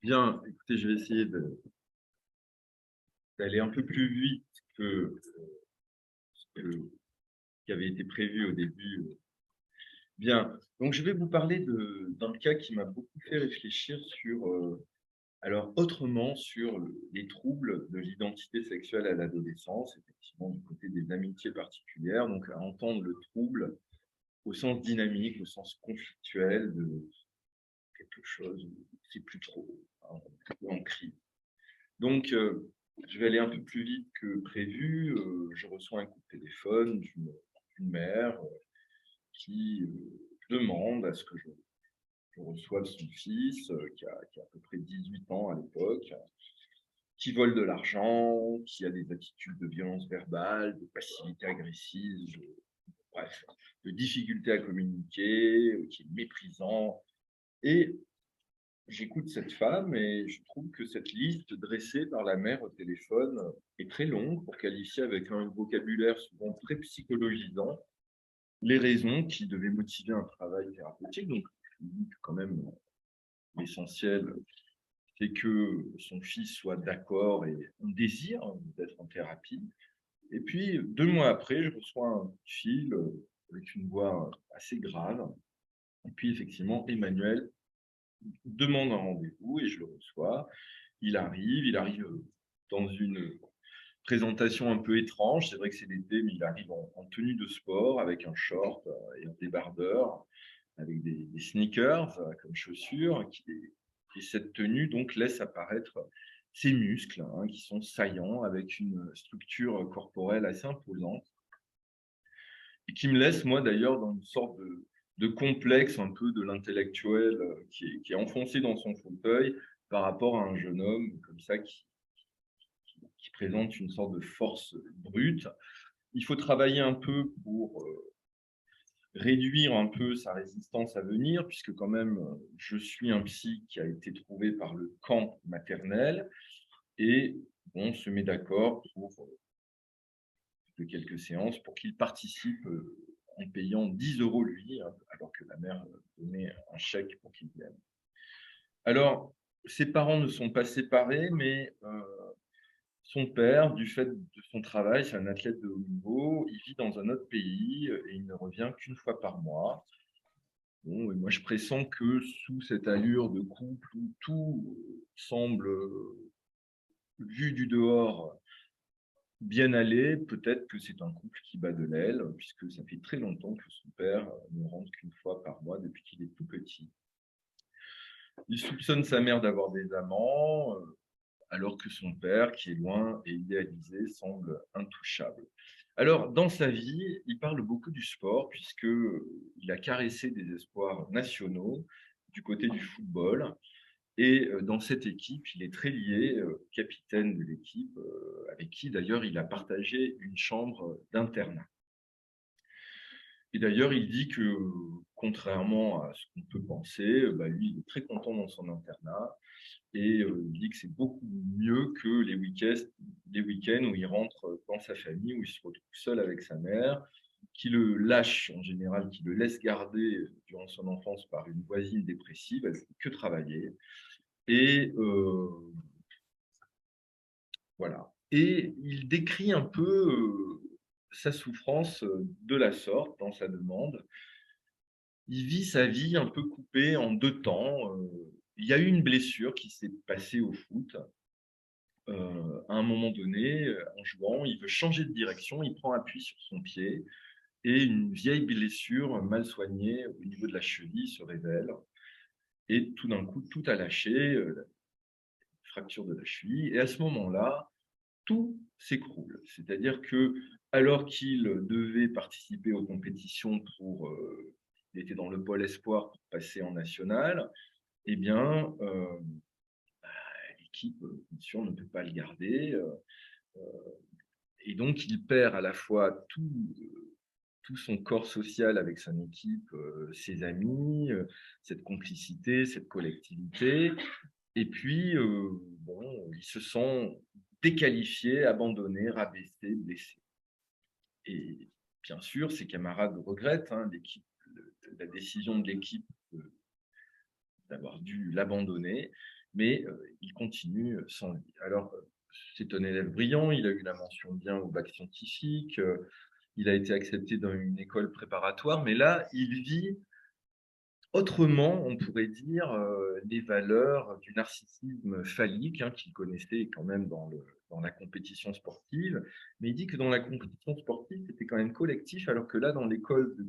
Bien, écoutez, je vais essayer d'aller un peu plus vite que ce qui avait été prévu au début. Bien, donc je vais vous parler d'un cas qui m'a beaucoup fait réfléchir sur, alors autrement, sur les troubles de l'identité sexuelle à l'adolescence, effectivement du côté des amitiés particulières, donc à entendre le trouble au sens dynamique, au sens conflictuel de quelque chose, c'est plus trop, hein, on crie. Donc, je vais aller un peu plus vite que prévu. Je reçois un coup de téléphone d'une mère qui demande à ce que je reçoive son fils, qui a à peu près 18 ans à l'époque, qui vole de l'argent, qui a des attitudes de violence verbale, de passivité agressive, bref, de difficultés à communiquer, qui est méprisant. Et j'écoute cette femme et je trouve que cette liste dressée par la mère au téléphone est très longue pour qualifier avec un vocabulaire souvent très psychologisant les raisons qui devaient motiver un travail thérapeutique. Donc, je me dis que quand même, l'essentiel, c'est que son fils soit d'accord et on désire d'être en thérapie. Et puis, 2 mois après, je reçois un coup de fil avec une voix assez grave. Et puis, effectivement, Emmanuel demande un rendez-vous et je le reçois. Il arrive dans une présentation un peu étrange. C'est vrai que c'est l'été, mais il arrive en tenue de sport avec un short et un débardeur, avec des sneakers comme chaussures. Et cette tenue donc laisse apparaître ses muscles qui sont saillants, avec une structure corporelle assez imposante et qui me laisse, moi d'ailleurs, dans une sorte de complexe un peu de l'intellectuel qui est enfoncé dans son fauteuil par rapport à un jeune homme comme ça qui présente une sorte de force brute. Il faut travailler un peu pour réduire un peu sa résistance à venir, puisque quand même, je suis un psy qui a été trouvé par le camp maternel et on se met d'accord pour de quelques séances pour qu'il participe en payant 10 euros lui, hein, alors que la mère donnait un chèque pour qu'il vienne. Alors, ses parents ne sont pas séparés, mais son père, du fait de son travail, c'est un athlète de haut niveau, il vit dans un autre pays et il ne revient qu'une fois par mois. Bon, et moi, je pressens que sous cette allure de couple où tout semble, vu du dehors, bien aller, peut-être que c'est un couple qui bat de l'aile, puisque ça fait très longtemps que son père ne rentre qu'une fois par mois depuis qu'il est tout petit. Il soupçonne sa mère d'avoir des amants, alors que son père, qui est loin et idéalisé, semble intouchable. Alors, dans sa vie, il parle beaucoup du sport, puisqu'il a caressé des espoirs nationaux du côté du football. Et dans cette équipe, il est très lié, capitaine de l'équipe, avec qui d'ailleurs il a partagé une chambre d'internat. Et d'ailleurs, il dit que, contrairement à ce qu'on peut penser, bah, lui, il est très content dans son internat et il dit que c'est beaucoup mieux que les week-ends où il rentre dans sa famille, où il se retrouve seul avec sa mère, qui le lâche en général, qui le laisse garder durant son enfance par une voisine dépressive, elle ne fait que travailler. Et voilà. Et il décrit un peu sa souffrance de la sorte dans sa demande. Il vit sa vie un peu coupée en 2 temps. Il y a eu une blessure qui s'est passée au foot. À un moment donné, en jouant, il veut changer de direction, il prend appui sur son pied et une vieille blessure mal soignée au niveau de la cheville se révèle. Et tout d'un coup, tout a lâché, la fracture de la cheville. Et à ce moment-là, tout s'écroule. C'est-à-dire que, alors qu'il devait participer aux compétitions il était dans le pôle espoir pour passer en national, eh bien, l'équipe, bien sûr, ne peut pas le garder. Et donc, il perd à la fois tout son corps social avec son équipe, ses amis, cette complicité, cette collectivité. Et puis, bon, il se sent déqualifié, abandonné, rabaissé, blessé. Et bien sûr, ses camarades regrettent la décision de l'équipe d'avoir dû l'abandonner, mais il continue sans lui. Alors, c'est un élève brillant, il a eu la mention bien au bac scientifique, il a été accepté dans une école préparatoire, mais là, il vit autrement, on pourrait dire, les valeurs du narcissisme phallique, hein, qu'il connaissait quand même dans la compétition sportive. Mais il dit que dans la compétition sportive, c'était quand même collectif, alors que là, dans l'école de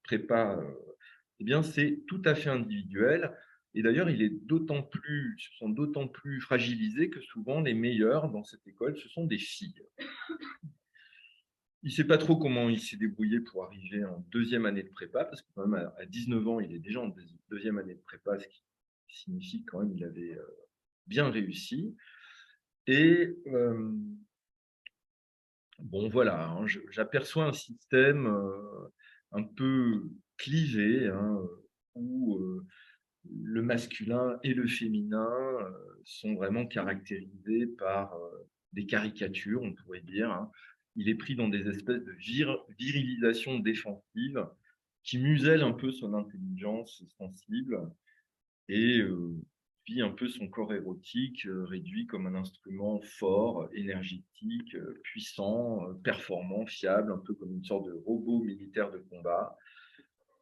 prépa, eh bien, c'est tout à fait individuel. Et d'ailleurs, ils sont d'autant plus fragilisés que souvent les meilleurs dans cette école, ce sont des filles. Il ne sait pas trop comment il s'est débrouillé pour arriver en deuxième année de prépa, parce que quand même à 19 ans, il est déjà en deuxième année de prépa, ce qui signifie quand même qu'il avait bien réussi. Et bon, voilà, hein, j'aperçois un système un peu clivé, hein, où le masculin et le féminin sont vraiment caractérisés par des caricatures, on pourrait dire, hein. Il est pris dans des espèces de virilisation défensive qui muselle un peu son intelligence sensible et vit un peu son corps érotique réduit comme un instrument fort, énergétique, puissant, performant, fiable, un peu comme une sorte de robot militaire de combat.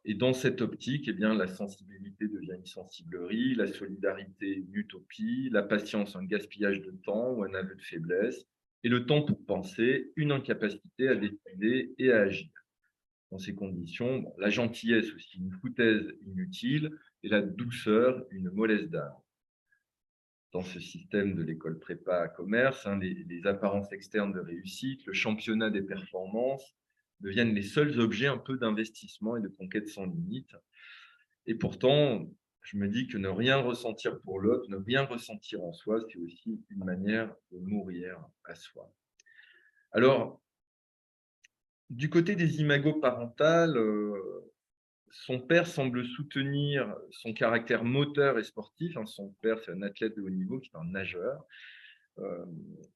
Et dans cette optique, eh bien, la sensibilité devient une sensiblerie, la solidarité une utopie, la patience un gaspillage de temps ou un aveu de faiblesse, et le temps pour penser une incapacité à décider et à agir. Dans ces conditions, bon, la gentillesse aussi une foutaise inutile et la douceur une mollesse d'âme. Dans ce système de l'école prépa commerce, hein, les apparences externes de réussite, le championnat des performances deviennent les seuls objets un peu d'investissement et de conquête sans limite. Et pourtant, je me dis que ne rien ressentir pour l'autre, ne rien ressentir en soi, c'est aussi une manière de mourir à soi. Alors, du côté des imagos parentales, son père semble soutenir son caractère moteur et sportif, hein. Son père, c'est un athlète de haut niveau, qui est un nageur.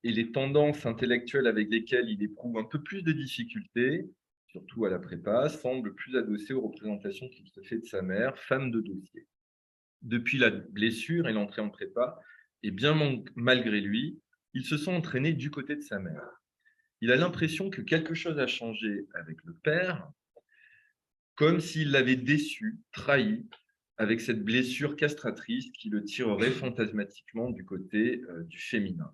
Et les tendances intellectuelles avec lesquelles il éprouve un peu plus de difficultés, surtout à la prépa, semblent plus adossées aux représentations qu'il se fait de sa mère, femme de dossier. Depuis la blessure et l'entrée en prépa, et bien malgré lui, il se sent entraîné du côté de sa mère. Il a l'impression que quelque chose a changé avec le père, comme s'il l'avait déçu, trahi, avec cette blessure castratrice qui le tirerait fantasmatiquement du côté du féminin.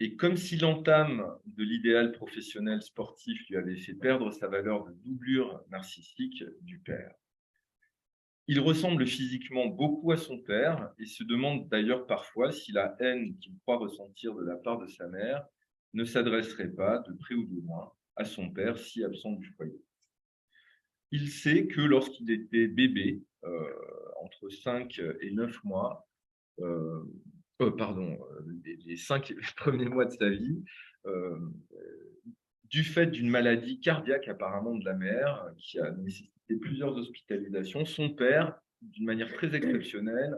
Et comme si l'entame de l'idéal professionnel sportif lui avait fait perdre sa valeur de doublure narcissique du père. Il ressemble physiquement beaucoup à son père et se demande d'ailleurs parfois si la haine qu'il croit ressentir de la part de sa mère ne s'adresserait pas, de près ou de loin, à son père si absent du foyer. Il sait que lorsqu'il était bébé, entre 5 et 9 mois, les 5 premiers mois de sa vie, euh, du fait d'une maladie cardiaque apparemment de la mère, qui a nécessité plusieurs hospitalisations, son père, d'une manière très exceptionnelle,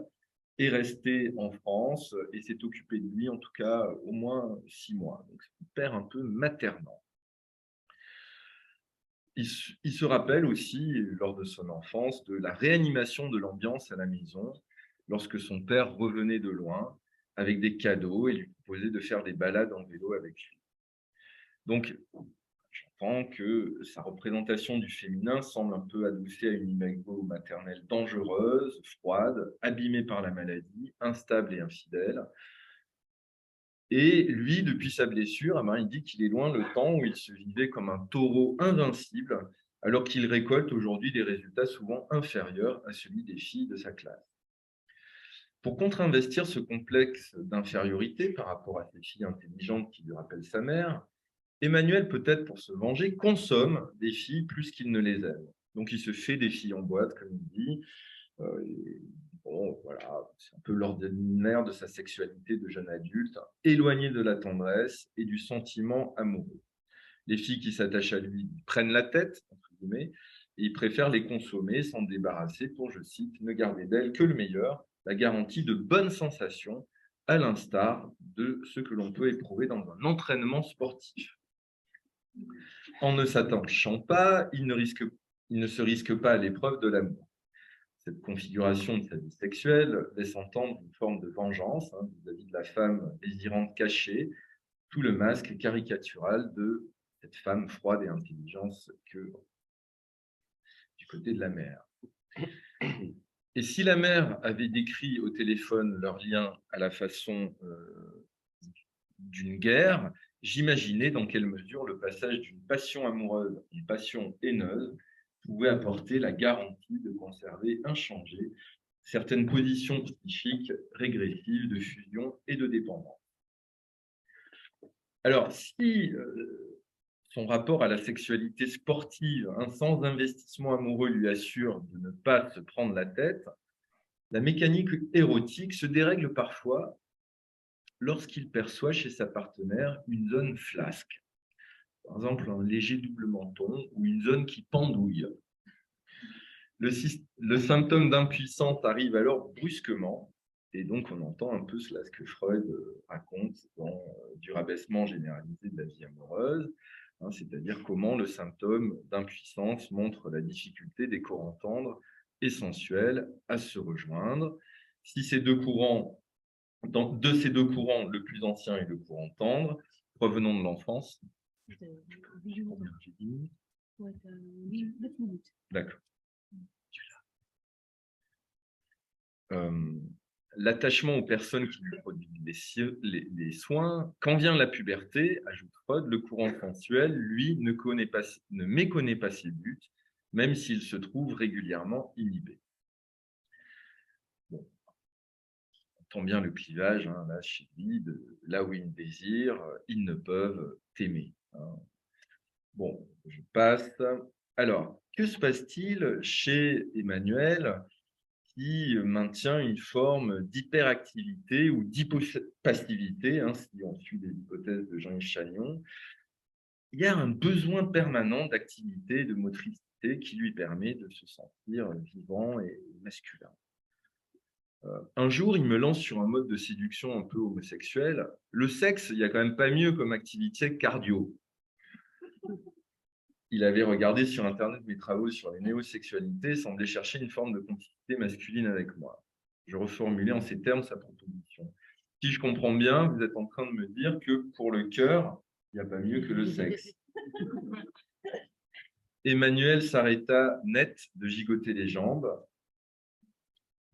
est resté en France et s'est occupé de lui, en tout cas au moins 6 mois. Donc c'est un père un peu maternant. Il se rappelle aussi, lors de son enfance, de la réanimation de l'ambiance à la maison, lorsque son père revenait de loin avec des cadeaux et lui proposait de faire des balades en vélo avec lui. Donc, j'entends que sa représentation du féminin semble un peu adossée à une imago maternelle dangereuse, froide, abîmée par la maladie, instable et infidèle. Et lui, depuis sa blessure, il dit qu'il est loin le temps où il se vivait comme un taureau invincible, alors qu'il récolte aujourd'hui des résultats souvent inférieurs à celui des filles de sa classe. Pour contre-investir ce complexe d'infériorité par rapport à ces filles intelligentes qui lui rappellent sa mère, Emmanuel, peut-être pour se venger, consomme des filles plus qu'il ne les aime. Donc il se fait des filles en boîte, comme il dit. Bon, voilà, c'est un peu l'ordinaire de sa sexualité de jeune adulte, éloigné de la tendresse et du sentiment amoureux. Les filles qui s'attachent à lui prennent la tête, entre guillemets, et il préfère les consommer, s'en débarrasser pour, je cite, ne garder d'elles que le meilleur, la garantie de bonnes sensations, à l'instar de ce que l'on peut éprouver dans un entraînement sportif. En ne s'attachant pas, il ne se risque pas à l'épreuve de l'amour. Cette configuration de sa vie sexuelle laisse entendre une forme de vengeance vis-à-vis de la femme désirante cachée, tout le masque caricatural de cette femme froide et intelligente que du côté de la mère. Et si la mère avait décrit au téléphone leur lien à la façon d'une guerre, j'imaginais dans quelle mesure le passage d'une passion amoureuse à une passion haineuse pouvait apporter la garantie de conserver inchangées certaines positions psychiques régressives de fusion et de dépendance. Alors, si son rapport à la sexualité sportive, sans investissement amoureux, lui assure de ne pas se prendre la tête, la mécanique érotique se dérègle parfois lorsqu'il perçoit chez sa partenaire une zone flasque, par exemple un léger double menton ou une zone qui pendouille. Le symptôme d'impuissance arrive alors brusquement, et donc on entend un peu cela ce que Freud raconte dans du rabaissement généralisé de la vie amoureuse, c'est-à-dire comment le symptôme d'impuissance montre la difficulté des courants tendres et sensuels à se rejoindre. Si ces deux courants, de ces deux courants, le plus ancien est le courant tendre, provenant de l'enfance. D'accord. L'attachement aux personnes qui lui prodiguent les soins. Quand vient la puberté, ajoute Freud, le courant sensuel, lui, ne méconnaît pas ses buts, même s'il se trouve régulièrement inhibé. Bon. On entend bien le clivage, là, chez lui, là où ils désirent, ils ne peuvent t'aimer. Bon, je passe. Alors, que se passe-t-il chez Emmanuel qui maintient une forme d'hyperactivité ou d'hypopassivité, si on suit les hypothèses de Jean-Yves Chagnon? Il y a un besoin permanent d'activité et de motricité qui lui permet de se sentir vivant et masculin. Un jour, il me lance sur un mode de séduction un peu homosexuel. Le sexe, il n'y a quand même pas mieux comme activité cardio. Il avait regardé sur Internet mes travaux sur les néosexualités et semblait chercher une forme de complicité masculine avec moi. Je reformulais en ces termes sa proposition. Si je comprends bien, vous êtes en train de me dire que pour le cœur, il n'y a pas mieux que le sexe. Emmanuel s'arrêta net de gigoter les jambes.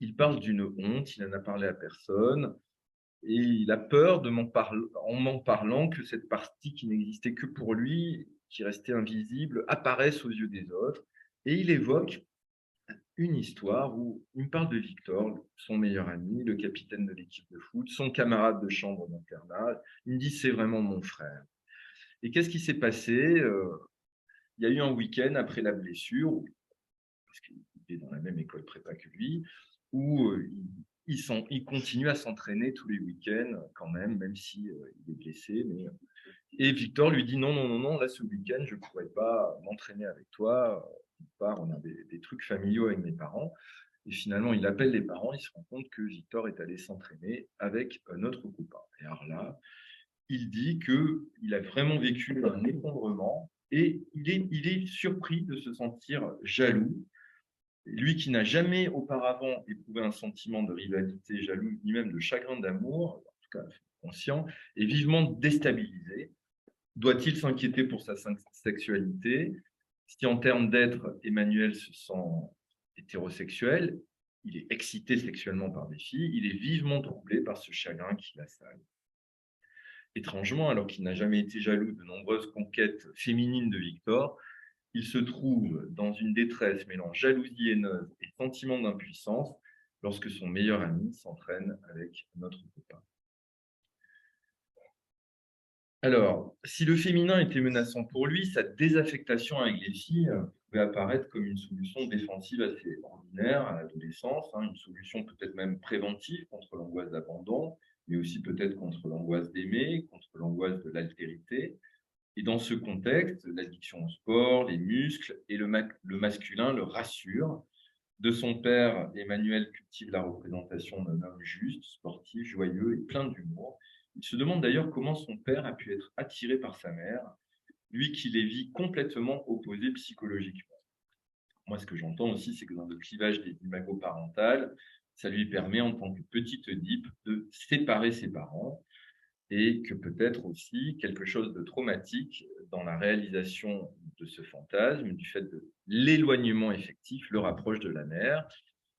Il parle d'une honte, il n'en a parlé à personne. Et il a peur en m'en parlant que cette partie qui n'existait que pour lui, qui restait invisible, apparaisse aux yeux des autres. Et il évoque une histoire où il me parle de Victor, son meilleur ami, le capitaine de l'équipe de foot, son camarade de chambre d'internat. Il me dit, c'est vraiment mon frère. Et qu'est-ce qui s'est passé? Il y a eu un week-end après la blessure, parce qu'il est dans la même école prépa que lui, où il continue à s'entraîner tous les week-ends quand même si il est blessé. Et Victor lui dit non, là ce week-end, je ne pourrais pas m'entraîner avec toi. On a des trucs familiaux avec mes parents. Et finalement, il appelle les parents, il se rend compte que Victor est allé s'entraîner avec notre copain. Et alors là, il dit qu'il a vraiment vécu un effondrement et il est surpris de se sentir jaloux. Lui qui n'a jamais auparavant éprouvé un sentiment de rivalité, jaloux, ni même de chagrin d'amour, en tout cas conscient, est vivement déstabilisé. Doit-il s'inquiéter pour sa sexualité? Si en termes d'être, Emmanuel se sent hétérosexuel, il est excité sexuellement par des filles, il est vivement troublé par ce chagrin qui l'assaille. Étrangement, alors qu'il n'a jamais été jaloux de nombreuses conquêtes féminines de Victor, il se trouve dans une détresse mêlant jalousie haineuse et sentiment d'impuissance lorsque son meilleur ami s'entraîne avec notre copain. Alors, si le féminin était menaçant pour lui, sa désaffectation avec les filles pouvait apparaître comme une solution défensive assez ordinaire à l'adolescence, une solution peut-être même préventive contre l'angoisse d'abandon, mais aussi peut-être contre l'angoisse d'aimer, contre l'angoisse de l'altérité. Et dans ce contexte, l'addiction au sport, les muscles et le masculin le rassurent. De son père, Emmanuel cultive la représentation d'un homme juste, sportif, joyeux et plein d'humour. Il se demande d'ailleurs comment son père a pu être attiré par sa mère, lui qui les vit complètement opposés psychologiquement. moi, ce que j'entends aussi, c'est que dans le clivage des imago-parentales, ça lui permet, en tant que petite Oedipe, de séparer ses parents et que peut-être aussi quelque chose de traumatique dans la réalisation de ce fantasme, du fait de l'éloignement effectif, le rapproche de la mère.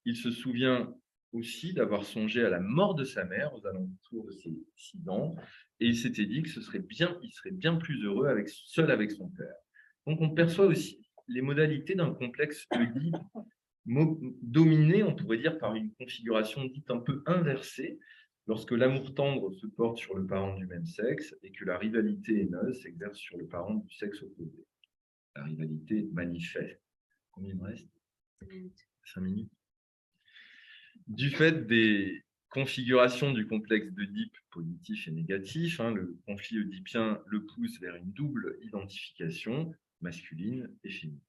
Il se souvient aussi d'avoir songé à la mort de sa mère aux alentours de ses 6 ans, et il s'était dit que il serait bien plus heureux seul avec son père. Donc on perçoit aussi les modalités d'un complexe Oedipe dominé, on pourrait dire, par une configuration dite un peu inversée, lorsque l'amour tendre se porte sur le parent du même sexe et que la rivalité haineuse s'exerce sur le parent du sexe opposé. La rivalité manifeste. Combien il me reste? 5 minutes. 5 minutes. Du fait des configurations du complexe d'Oedipe positif et négatif, le conflit oedipien le pousse vers une double identification, masculine et féminine.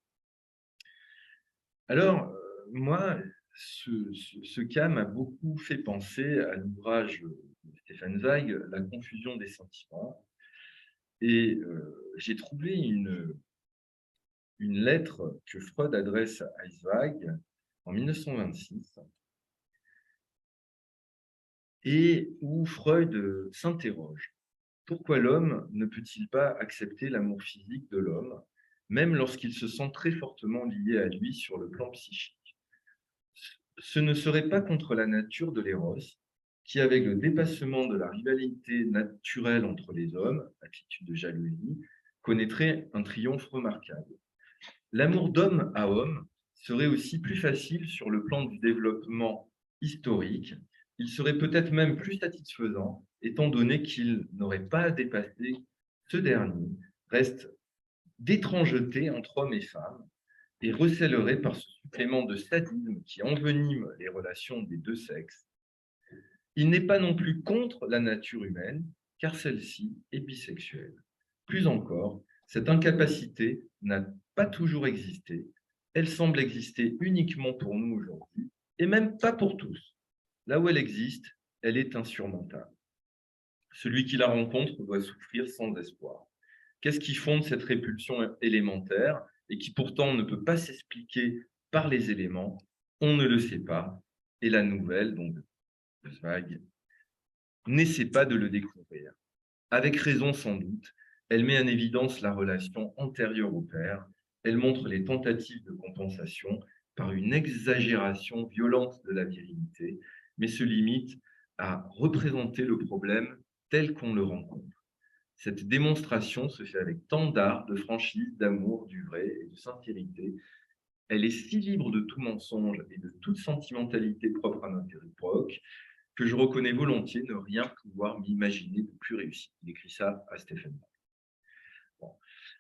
Alors, moi, ce cas m'a beaucoup fait penser à l'ouvrage de Stefan Zweig, La confusion des sentiments. Et j'ai trouvé une lettre que Freud adresse à Zweig en 1926 et où Freud s'interroge. Pourquoi l'homme ne peut-il pas accepter l'amour physique de l'homme, même lorsqu'il se sent très fortement lié à lui sur le plan psychique? Ce ne serait pas contre la nature de l'éros, qui, avec le dépassement de la rivalité naturelle entre les hommes, attitude de jalousie, connaîtrait un triomphe remarquable. L'amour d'homme à homme serait aussi plus facile sur le plan du développement historique. Il serait peut-être même plus satisfaisant, étant donné qu'il n'aurait pas à dépasser ce dernier, reste d'étrangeté entre hommes et femmes, et recèlerait par ce supplément de sadisme qui envenime les relations des deux sexes. Il n'est pas non plus contre la nature humaine, car celle-ci est bisexuelle. Plus encore, cette incapacité n'a pas toujours existé. Elle semble exister uniquement pour nous aujourd'hui, et même pas pour tous. Là où elle existe, elle est insurmontable. Celui qui la rencontre doit souffrir sans espoir. Qu'est-ce qui fonde cette répulsion élémentaire et qui pourtant ne peut pas s'expliquer par les éléments? On ne le sait pas. Et la nouvelle, donc de Zweig, n'essaie pas de le découvrir. Avec raison sans doute, elle met en évidence la relation antérieure au père. Elle montre les tentatives de compensation par une exagération violente de la virilité, mais se limite à représenter le problème tel qu'on le rencontre. Cette démonstration se fait avec tant d'art, de franchise, d'amour, du vrai et de sincérité. Elle est si libre de tout mensonge et de toute sentimentalité propre à notre époque que je reconnais volontiers ne rien pouvoir m'imaginer de plus réussi. Il écrit ça à Stephen. Bon.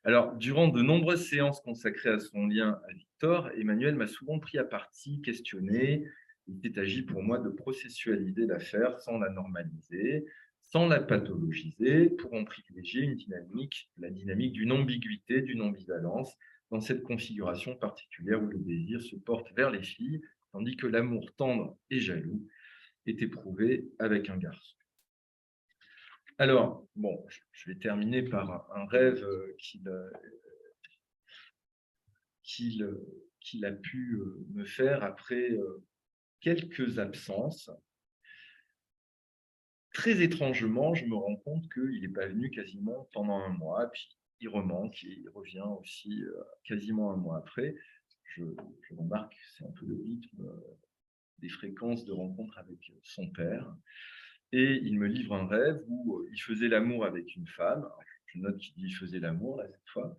Alors, durant de nombreuses séances consacrées à son lien à Victor, Emmanuel m'a souvent pris à partie, questionné. Il s'est agi pour moi de processualiser l'affaire sans la normaliser, sans la pathologiser, pour en privilégier une dynamique, la dynamique d'une ambiguïté, d'une ambivalence, dans cette configuration particulière où le désir se porte vers les filles, tandis que l'amour tendre et jaloux est éprouvé avec un garçon. Alors, bon, je vais terminer par un rêve qu'il a pu me faire après quelques absences. Très étrangement, je me rends compte qu'il n'est pas venu quasiment pendant un mois, puis il remanque et il revient aussi quasiment un mois après. Je remarque que c'est un peu le rythme des fréquences de rencontre avec son père. Et il me livre un rêve où il faisait l'amour avec une femme. Alors, je note qu'il dit il faisait l'amour, là, cette fois.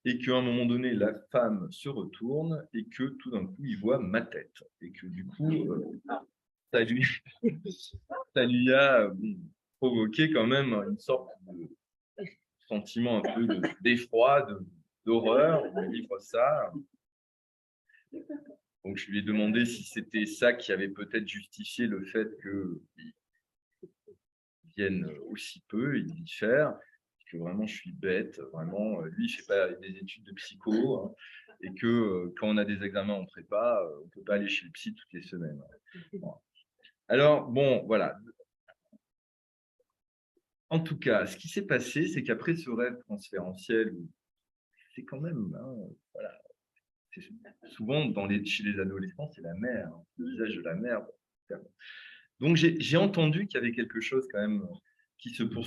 Et qu'à un moment donné, la femme se retourne et que tout d'un coup, il voit ma tête. Et que du coup, ça lui a provoqué quand même une sorte de sentiment un peu d'effroi, d'horreur. Il me livre ça. Donc, je lui ai demandé si c'était ça qui avait peut-être justifié le fait qu'il vienne aussi peu, il dit faire, que vraiment je suis bête, vraiment, lui il fait pas des études de psycho, et que quand on a des examens en prépa, on peut pas aller chez le psy toutes les semaines. Bon. Alors, bon, voilà. En tout cas, ce qui s'est passé, c'est qu'après ce rêve transférentiel, c'est quand même, voilà, souvent chez les adolescents, c'est la mère, hein, le visage de la mère. Donc j'ai entendu qu'il y avait quelque chose quand même qui se